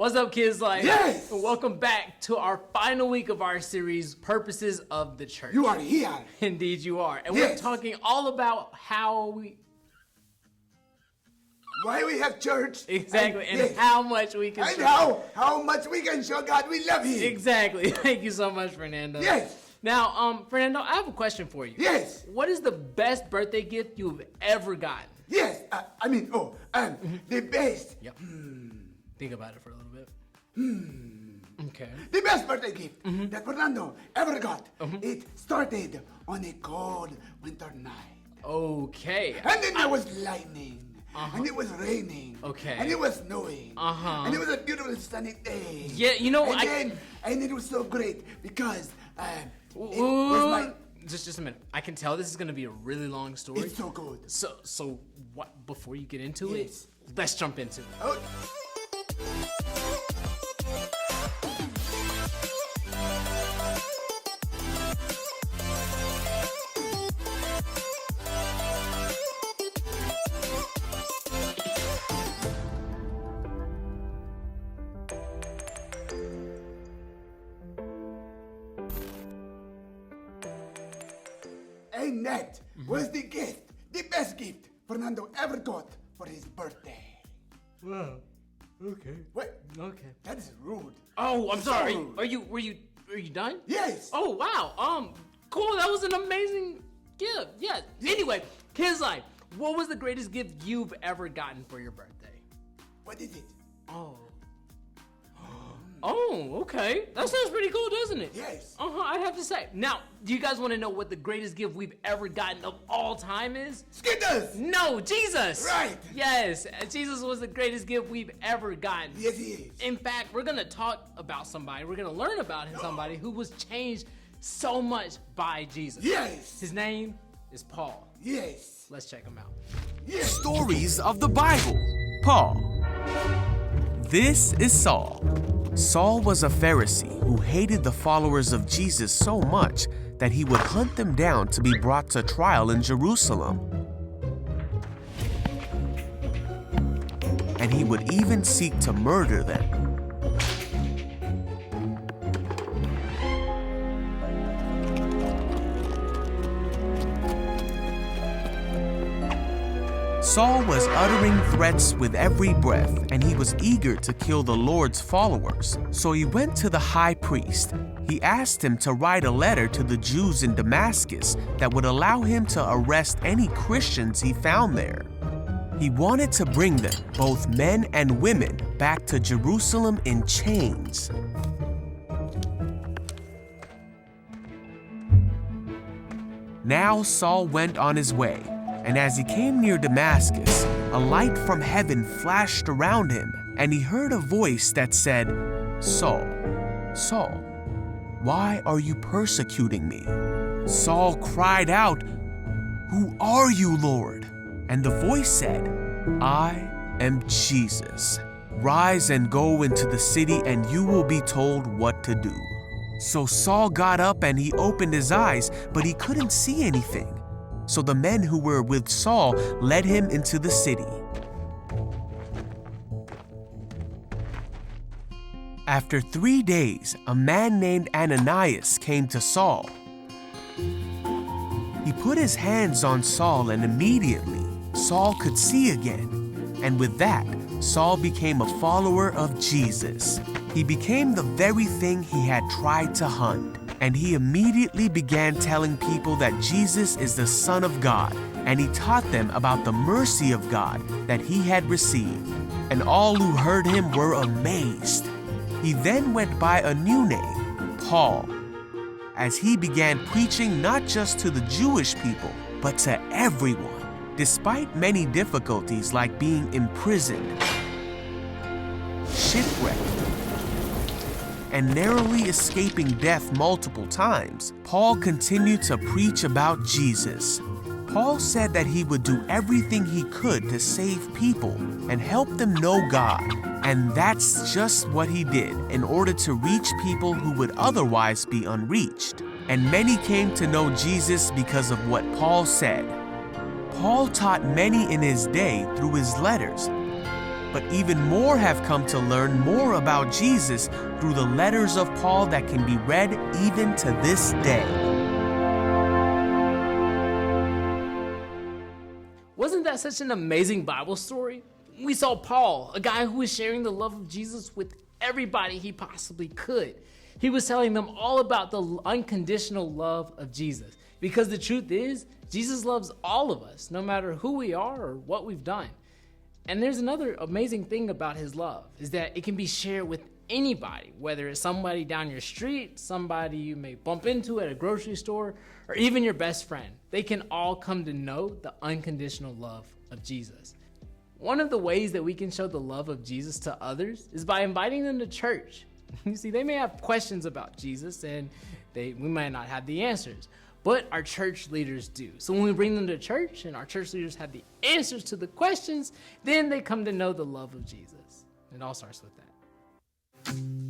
What's up, Kids Life? Yes! Welcome back to our final week of our series, Purposes of the Church. You are here. Indeed you are. And Yes. we're talking all about Why we have church. Exactly, and yes. how much we can And show. how much we can show God we love Him. Exactly. Thank you so much, Fernando. Yes. Now, Fernando, I have a question for you. Yes. What is the best birthday gift you've ever gotten? Yes. The best. Yep. Think about it for a little bit. Okay. The best birthday gift that Fernando ever got. It started on a cold winter night. Okay. And then there was lightning. And it was raining. Okay. And it was snowing. And it was a beautiful sunny day. Yeah, you know, and it was so great because it was my... Just a minute. I can tell this is going to be a really long story. It's so good. So what? Before you get into Yes. it, let's jump into it. Oh. And that was the best gift Fernando ever got for his birthday. Wow. Okay. What? Okay. That is rude. Oh, I'm sorry. rude. Were you done? Yes. Oh, wow. Cool. That was an amazing gift. Yeah. Anyway, Kids Life, what was the greatest gift you've ever gotten for your birthday? What is it? Oh, okay. That sounds pretty cool, doesn't it? Yes. I'd have to say. Now, do you guys want to know what the greatest gift we've ever gotten of all time is? Skittles. No, Jesus. Right. Yes, Jesus was the greatest gift we've ever gotten. Yes, he is. In fact, we're going to talk about somebody. We're going to learn about somebody who was changed so much by Jesus. Yes. His name is Paul. Yes. Let's check him out. Yes. Stories of the Bible. Paul. This is Saul. Saul was a Pharisee who hated the followers of Jesus so much that he would hunt them down to be brought to trial in Jerusalem. And he would even seek to murder them. Saul was uttering threats with every breath, and he was eager to kill the Lord's followers. So he went to the high priest. He asked him to write a letter to the Jews in Damascus that would allow him to arrest any Christians he found there. He wanted to bring them, both men and women, back to Jerusalem in chains. Now Saul went on his way. And as he came near Damascus, a light from heaven flashed around him, and he heard a voice that said, "Saul, Saul, why are you persecuting me?" Saul cried out, "Who are you, Lord?" And the voice said, "I am Jesus. Rise and go into the city, and you will be told what to do." So Saul got up and he opened his eyes, but he couldn't see anything. So the men who were with Saul led him into the city. After 3 days, a man named Ananias came to Saul. He put his hands on Saul, and immediately Saul could see again. And with that, Saul became a follower of Jesus. He became the very thing he had tried to hunt. And he immediately began telling people that Jesus is the Son of God, and he taught them about the mercy of God that he had received. And all who heard him were amazed. He then went by a new name, Paul, as he began preaching not just to the Jewish people, but to everyone, despite many difficulties like being imprisoned, shipwrecked, and narrowly escaping death multiple times. Paul continued to preach about Jesus. Paul said that he would do everything he could to save people and help them know God. And that's just what he did in order to reach people who would otherwise be unreached. And many came to know Jesus because of what Paul said. Paul taught many in his day through his letters, but even more have come to learn more about Jesus through the letters of Paul that can be read even to this day. Wasn't that such an amazing Bible story? We saw Paul, a guy who was sharing the love of Jesus with everybody he possibly could. He was telling them all about the unconditional love of Jesus. Because the truth is, Jesus loves all of us, no matter who we are or what we've done. And there's another amazing thing about his love, is that it can be shared with anybody, whether it's somebody down your street, somebody you may bump into at a grocery store, or even your best friend. They can all come to know the unconditional love of Jesus. One of the ways that we can show the love of Jesus to others is by inviting them to church. You see, they may have questions about Jesus and we might not have the answers, but our church leaders do. So when we bring them to church and our church leaders have the answers to the questions, then they come to know the love of Jesus. It all starts with that.